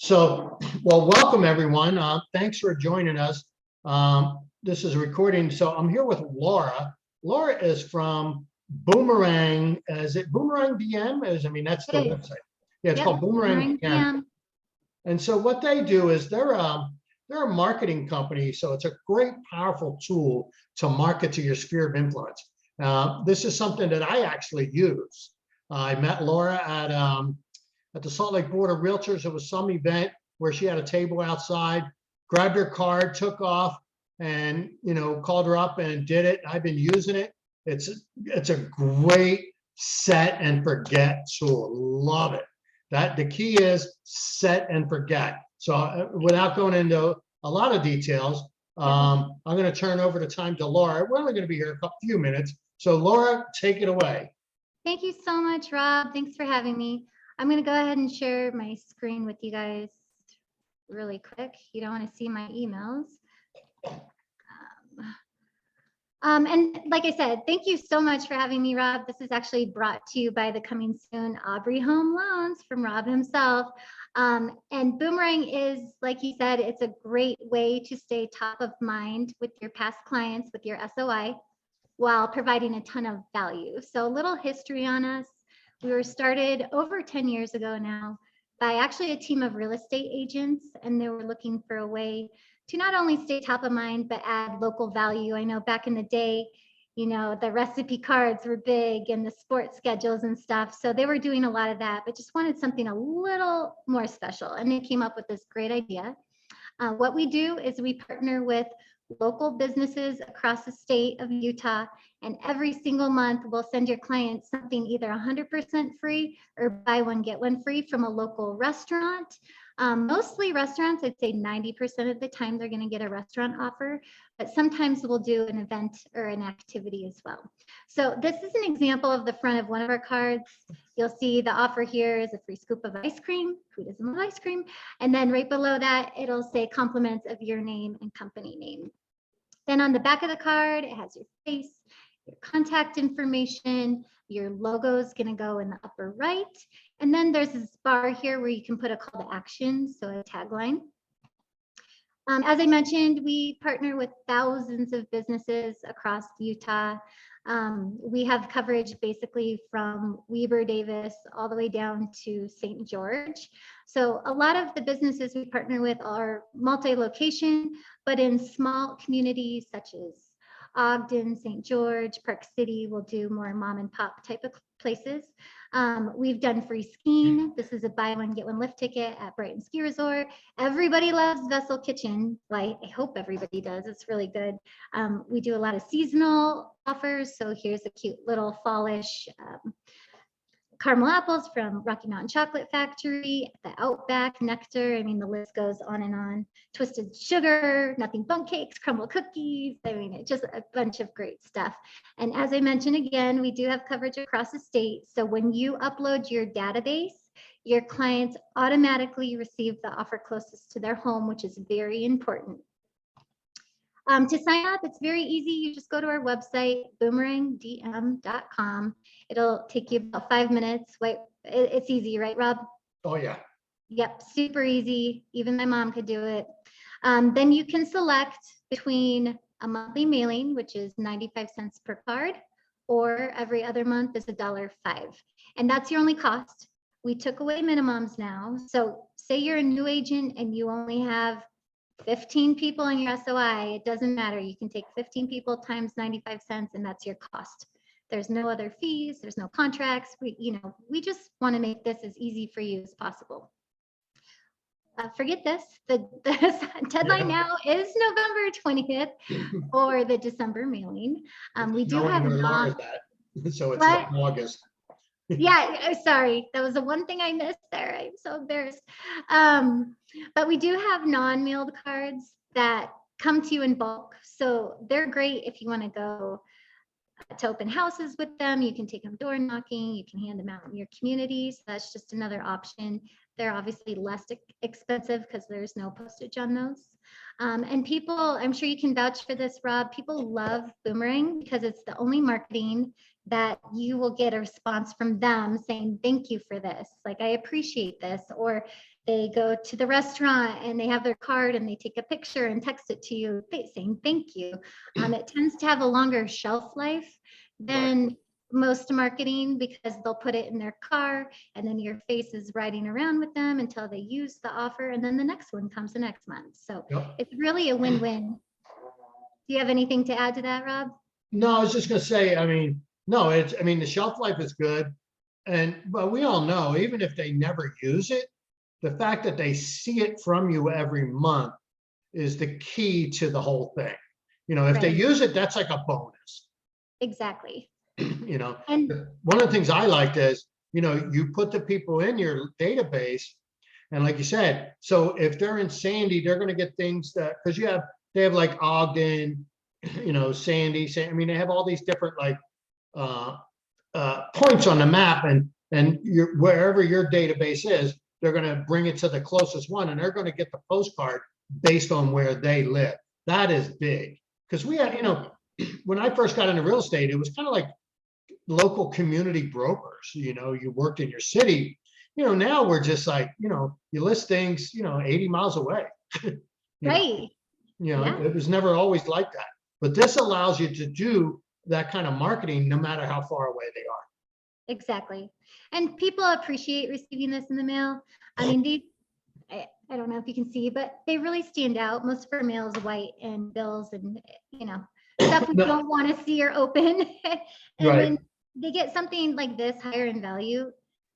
So, well, welcome everyone. Thanks for joining us. This is a recording. So I'm here with Laura. Laura is from Boomerang. Is it Boomerang DM? I mean, that's the website. Yeah, it's called Boomerang DM. And so what they do is they're a marketing company. So it's a great, powerful tool to market to your sphere of influence. This is something that I actually use. I met Laura at the Salt Lake Board of Realtors. It was some event where she had a table outside, grabbed her card, took off, and called her up and did it. I've been using it. It's a great set and forget tool. Love it. The key is set and forget. So without going into a lot of details, I'm going to turn over the time to Laura. We're only going to be here a few minutes. So Laura, take it away. Thank you so much, Rob. Thanks for having me. I'm going to go ahead and share my screen with you guys really quick. You don't want to see my emails. And like I said, thank you so much for having me, Rob. This is actually brought to you by the coming soon Aubrey Home Loans from Rob himself. And Boomerang is, like he said, it's a great way to stay top of mind with your past clients, with your SOI, while providing a ton of value. So a little history on us. We were started over 10 years ago now by actually a team of real estate agents, and they were looking for a way to not only stay top of mind, but add local value. I know back in the day, the recipe cards were big and the sports schedules and stuff. So they were doing a lot of that, but just wanted something a little more special. And they came up with this great idea. What we do is we partner with local businesses across the state of Utah, and every single month we'll send your clients something either 100% free or buy one get one free from a local restaurant. Mostly restaurants, I'd say 90% of the time they're going to get a restaurant offer, but sometimes we'll do an event or an activity as well. So this is an example of the front of one of our cards. You'll see the offer here is a free scoop of ice cream. Who doesn't love ice cream? And then right below that, it'll say compliments of your name and company name. Then on the back of the card, it has your face, your contact information, your logo is going to go in the upper right. And then there's this bar here where you can put a call to action, so a tagline. As I mentioned, we partner with thousands of businesses across Utah. We have coverage basically from Weber Davis all the way down to St. George. So a lot of the businesses we partner with are multi-location, but in small communities such as Ogden, St. George, Park City, we'll do more mom and pop type of places. We've done free skiing. This is a buy one, get one lift ticket at Brighton Ski Resort. Everybody loves Vessel Kitchen. Well, I hope everybody does. It's really good. We do a lot of seasonal offers. So here's a cute little fallish caramel apples from Rocky Mountain Chocolate Factory, the Outback, Nectar. I mean, the list goes on and on. Twisted sugar, nothing bunk cakes, crumble cookies. I mean, it's just a bunch of great stuff. And as I mentioned again, we do have coverage across the state. So when you upload your database, your clients automatically receive the offer closest to their home, which is very important. To sign up, it's very easy. You just go to our website, boomerangdm.com. It'll take you about 5 minutes. Wait, it's easy, right, Rob? Oh, yeah. Yep, super easy. Even my mom could do it. Then you can select between a monthly mailing, which is 95 cents per card, or every other month is $1.05. And that's your only cost. We took away minimums now. So say you're a new agent and you only have 15 people in your SOI, it doesn't matter. You can take 15 people times 95 cents and that's your cost. There's no other fees, there's no contracts. We just want to make this as easy for you as possible. Forget this, the deadline now is November 20th for the December mailing. We do have so it's not August. Yeah, sorry, that was the one thing I missed there. I'm so embarrassed. But we do have non-mailed cards that come to you in bulk. So they're great if you want to go to open houses with them. You can take them door knocking, you can hand them out in your community. So that's just another option. They're obviously less expensive because there's no postage on those. And people, I'm sure you can vouch for this, Rob, people love Boomerang because it's the only marketing that you will get a response from them saying, thank you for this. Like, I appreciate this. Or they go to the restaurant and they have their card and they take a picture and text it to you saying, thank you. It tends to have a longer shelf life than most marketing, because they'll put it in their car and then your face is riding around with them until they use the offer. And then the next one comes the next month. So it's really a win-win. Do you have anything to add to that, Rob? No, I was just gonna say, I mean, no, I mean, the shelf life is good. But we all know, even if they never use it, the fact that they see it from you every month is the key to the whole thing. You know, if they use it, that's like a bonus. Exactly. You know, and one of the things I liked is, you know, you put the people in your database, and like you said, so if they're in Sandy, they're going to get things that, because they have like Ogden, you know, Sandy, I mean, they have all these different like points on the map, and wherever your database is, they're going to bring it to the closest one, and they're going to get the postcard based on where they live. That is big, because we had, you know, when I first got into real estate, it was kind of like local community brokers. You know, you worked in your city. You know, now we're just like, you know, you list things, you know, 80 miles away. Right. You know, it was never always like that. But this allows you to do that kind of marketing no matter how far away they are. Exactly. And people appreciate receiving this in the mail. I mean, I don't know if you can see, but they really stand out. Most of our mail is white and bills and, you know, stuff we don't want to see or open. And when they get something like this higher in value,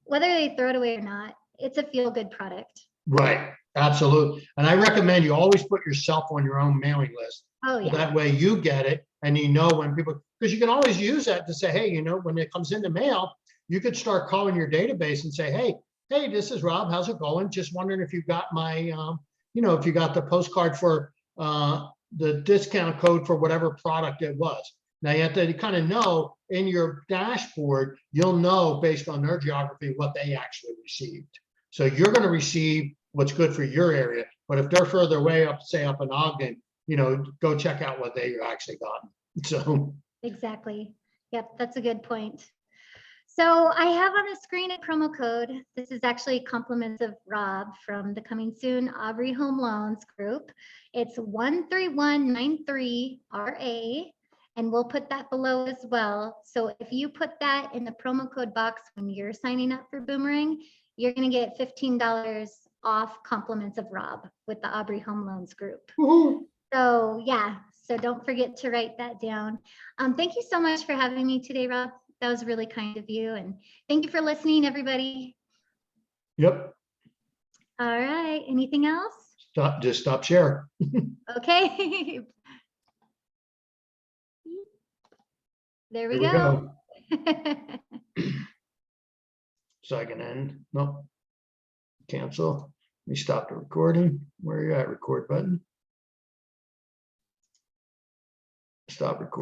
whether they throw it away or not, it's a feel-good product. Right. Absolutely. And I recommend you always put yourself on your own mailing list. Oh, yeah. So that way you get it, and you know when people, because you can always use that to say, hey, you know, when it comes in the mail, you could start calling your database and say, hey, this is Rob. How's it going? Just wondering if you got my, you know, if you got the postcard for the discount code for whatever product it was. Now you have to kind of know in your dashboard, you'll know based on their geography what they actually received. So you're going to receive what's good for your area. But if they're further away up, say up in Ogden, you know, go check out what they actually got. So exactly. Yep, that's a good point. So I have on the screen a promo code. This is actually compliments of Rob from the Coming Soon Aubrey Home Loans group. It's 13193RA, and we'll put that below as well. So if you put that in the promo code box when you're signing up for Boomerang, you're going to get $15 off compliments of Rob with the Aubrey Home Loans group. So yeah, so don't forget to write that down. Thank you so much for having me today, Rob. That was really kind of you. And thank you for listening, everybody. Yep. All right. Anything else? Just stop share. Okay. There we go. So I can end. Nope. Cancel. Let me stop the recording. Where are you at? Record button. Stop recording.